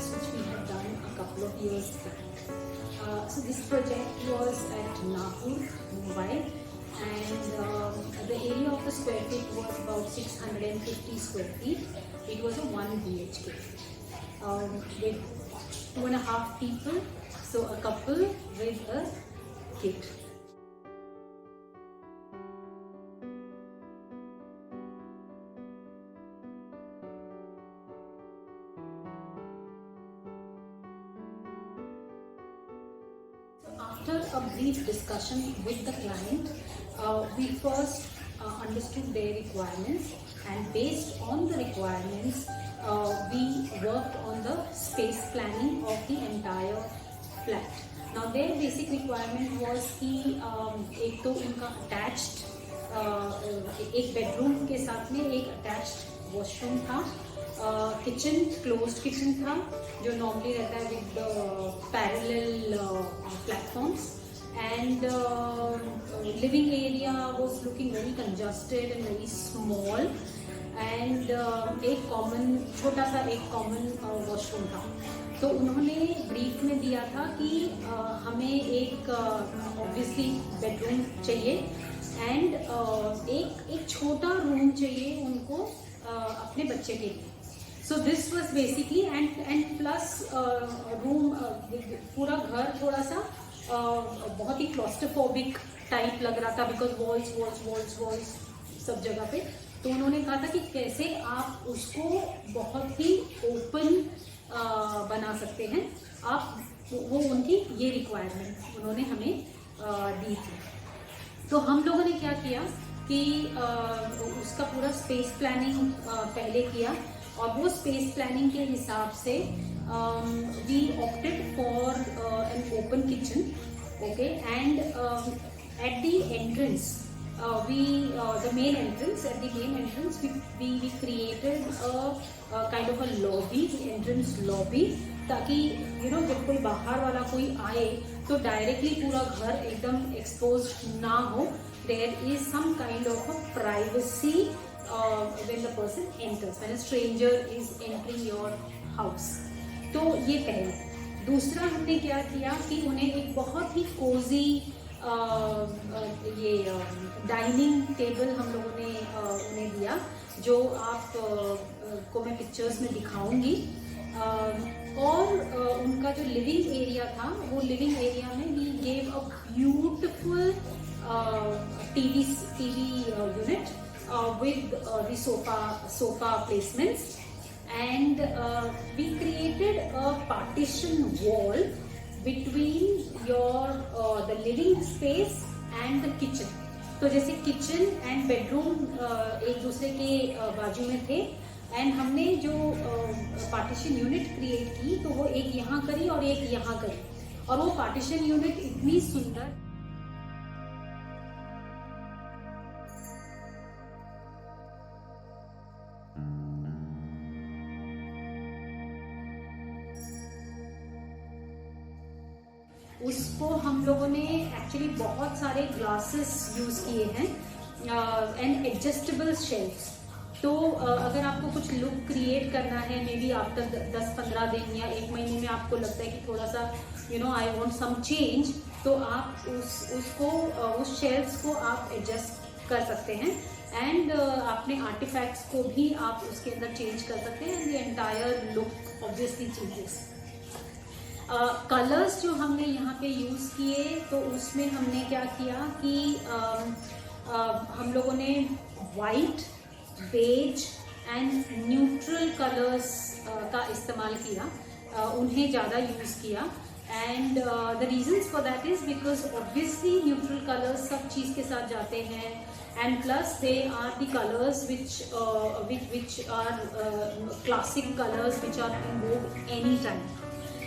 projects which we had done a couple of years back. So this project was at Nagpur, Mumbai, and the area of the square feet was about 650 square feet. It was a 1 BHK with 2.5 people, so a couple with a kid. After a brief discussion with the client, we first understood their requirements, and based on the requirements, we worked on the space planning of the entire flat. Now their basic requirement was कि एक तो उनका attached एक bedroom के साथ में एक attached washroom था, किचन क्लोज्ड किचन था जो नॉर्मली रहता है with parallel platforms, and living area was looking very congested and very small, and एक कॉमन छोटा सा एक कॉमन वॉशरूम था. तो उन्होंने ब्रीफ में दिया था कि हमें एक ऑब्वियसली बेडरूम चाहिए एंड एक छोटा रूम चाहिए उनको अपने बच्चे के लिए. So this was basically and plus room पूरा घर थोड़ा सा बहुत ही claustrophobic टाइप लग रहा था because walls सब जगह पे. तो उन्होंने कहा था कि कैसे आप उसको बहुत ही ओपन बना सकते हैं आप, वो उनकी ये रिक्वायरमेंट उन्होंने हमें दी थी. तो हम लोगों ने क्या किया कि उसका पूरा स्पेस प्लानिंग पहले किया, और वो स्पेस प्लानिंग के हिसाब से we opted for an open kitchen, okay, and at the entrance the main entrance, at the main entrance we created a kind of a lobby, entrance lobby, ताकि जब कोई बाहर वाला कोई आए तो डायरेक्टली पूरा घर एकदम एक्सपोज ना हो. There is some kind of a privacy when the person enters, when a stranger is entering your house. तो ये पहला. दूसरा हमने क्या किया कि उन्हें एक बहुत ही कोजी ये डाइनिंग टेबल हम लोगों ने उन्हें दिया, जो आप को मैं पिक्चर्स में दिखाऊंगी. और उनका जो लिविंग एरिया था, वो लिविंग एरिया में we gave a beautiful TV unit with the sofa placements, and we created a partition wall between your the living space and the kitchen. तो जैसे किचन एंड बेडरूम एक दूसरे के बाजू में थे, एंड हमने जो पार्टीशन यूनिट क्रिएट की तो वो एक यहाँ करी और एक यहाँ करी, और वो पार्टीशन यूनिट इतनी सुंदर. उसको हम लोगों ने एक्चुअली बहुत सारे ग्लासेस यूज किए हैं एंड एडजस्टेबल शेल्फ्स. तो अगर आपको कुछ लुक क्रिएट करना है, मे बी आफ्टर 10-15 दिन या 1 महीने में आपको लगता है कि थोड़ा सा आई वांट सम चेंज, तो आप उसको उस शेल्फ्स को आप एडजस्ट कर सकते हैं, एंड अपने आर्टिफैक्ट्स को भी आप उसके अंदर चेंज कर सकते हैं, and the entire look obviously changes. Colours जो हमने यहाँ पे यूज़ किए, तो उसमें हमने क्या किया कि हम लोगों ने white, beige and neutral colours का इस्तेमाल किया, उन्हें ज़्यादा यूज़ किया. And the reasons for that is because obviously neutral colours सब चीज़ के साथ जाते हैं, and plus they are the colours which are classic colours which are in vogue any time.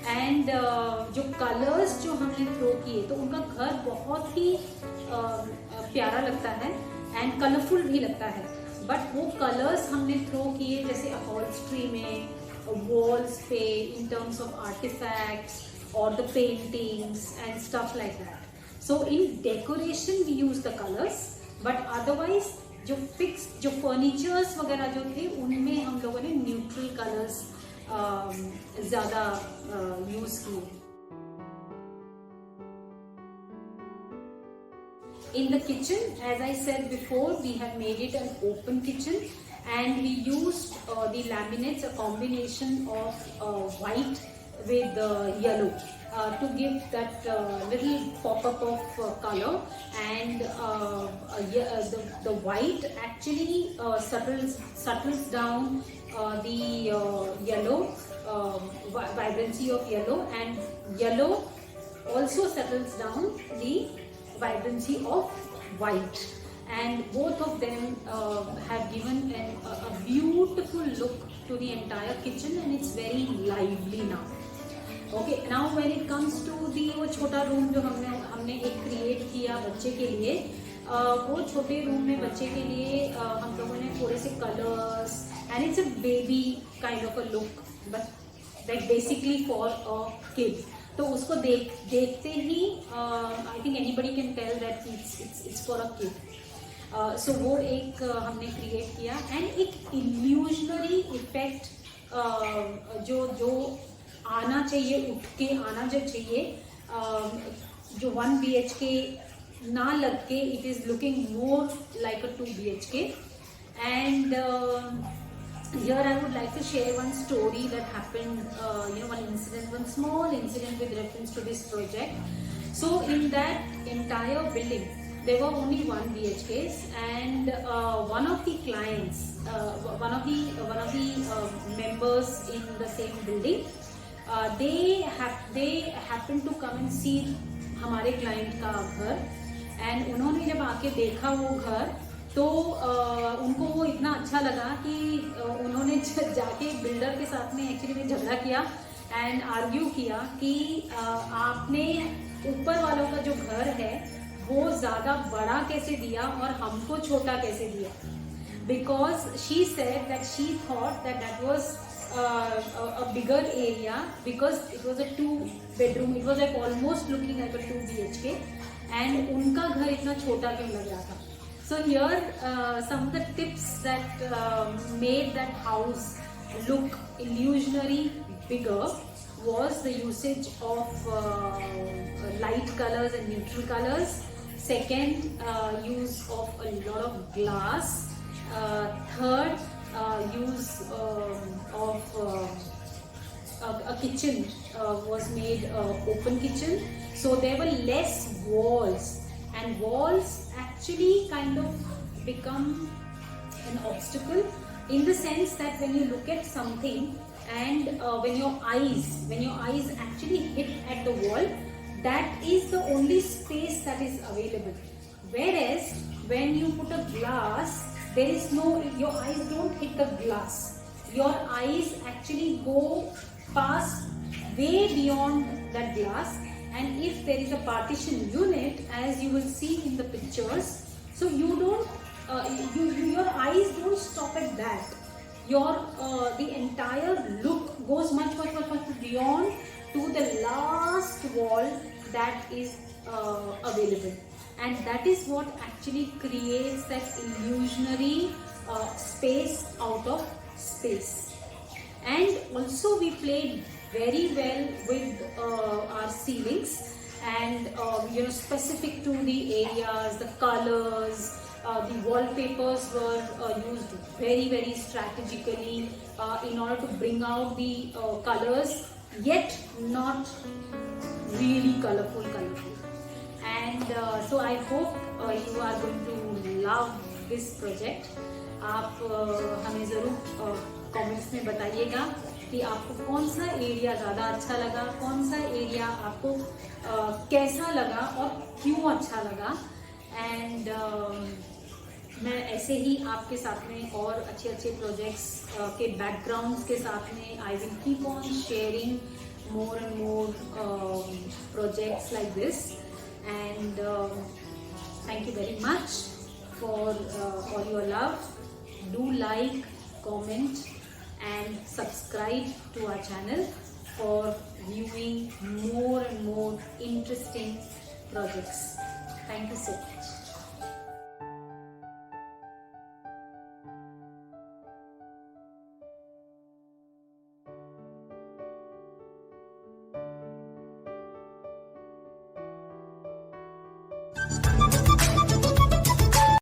And जो कलर्स जो हमने थ्रो किए, तो उनका घर बहुत ही प्यारा लगता है एंड कलरफुल भी लगता है. बट वो कलर्स हमने थ्रो किए जैसे अपॉल्स्ट्री में, वॉल्स पे, इन टर्म्स ऑफ आर्टिफैक्ट्स और the paintings and stuff like that. So in decoration we use the colours, but otherwise जो फिक्स जो फर्नीचर्स वगैरह जो थे, उनमें हम लोगों ने न्यूट्रल कलर्स ज़्यादा यूज़ किए। In the kitchen, as I said before, we have made it an open kitchen, and we used the laminates, a combination of white with yellow to give that little pop-up of color, and the white actually settles down the yellow, vibrancy of yellow, and yellow also settles down the vibrancy of white, and both of them have given a beautiful look to the entire kitchen, and it's very lively now. Okay, now when it comes to the वो छोटा room जो हमने एक create किया बच्चे के लिए, वो छोटे रूम में बच्चे के लिए हम लोगों ने थोड़े से colours, and it's a baby kind of a look, but like basically for a kid. तो उसको देखते ही I think anybody can tell that it's for a kid. So वो एक हमने क्रिएट किया, एंड एक इल्यूजनरी इफेक्ट जो आना चाहिए, उठ के आना जो चाहिए, जो 1 BHK ना लग के it is looking more like a 2 BHK। And here I would like to share one story that happened, one incident, one small incident with reference to this project. So in that entire building there were only 1 BHKs, and one of the clients, one of the members in the same building, they happened to come and see हमारे client का घर, and उन्होंने जब आके देखा वो घर, तो उनको वो इतना अच्छा लगा कि उन्होंने जाके बिल्डर के साथ में एक्चुअली में झगड़ा किया एंड आर्ग्यू किया कि आपने ऊपर वालों का जो घर है वो ज़्यादा बड़ा कैसे दिया और हमको छोटा कैसे दिया, because she said that she thought that was a bigger area because it was a 2 bedroom, it was like almost looking like a 2 BHK, and उनका घर इतना छोटा क्यों लग रहा था। So here some of the tips that made that house look illusionary bigger was the usage of light colors and neutral colors. Second, use of a lot of glass. Third, use of a kitchen was made open kitchen, so there were less walls, and walls actually kind of become an obstacle in the sense that when you look at something and when your eyes actually hit at the wall, that is the only space that is available, whereas when you put a glass, there is no, your eyes don't hit the glass, your eyes actually go past way beyond that glass. And if there is a partition unit, as you will see in the pictures, so you don't your eyes don't stop at that, your the entire look goes much beyond to the last wall that is available, and that is what actually creates that illusionary space out of space. And also we played very well with our ceilings, and specific to the areas, the colors, the wallpapers were used very strategically in order to bring out the colors, yet not really colorful. And so I hope you are going to love this project. आप हमें ज़रूर comments में बताइएगा कि आपको कौन सा area ज़्यादा अच्छा लगा, कौन सा एरिया आपको कैसा लगा और क्यों अच्छा लगा। एंड मैं ऐसे ही आपके साथ में और अच्छे प्रोजेक्ट्स के बैकग्राउंड्स के साथ में I will keep on sharing more and more projects like this, and thank you very much for all your love. Do like, comment and subscribe to our channel for viewing more and more interesting projects. Thank you so much.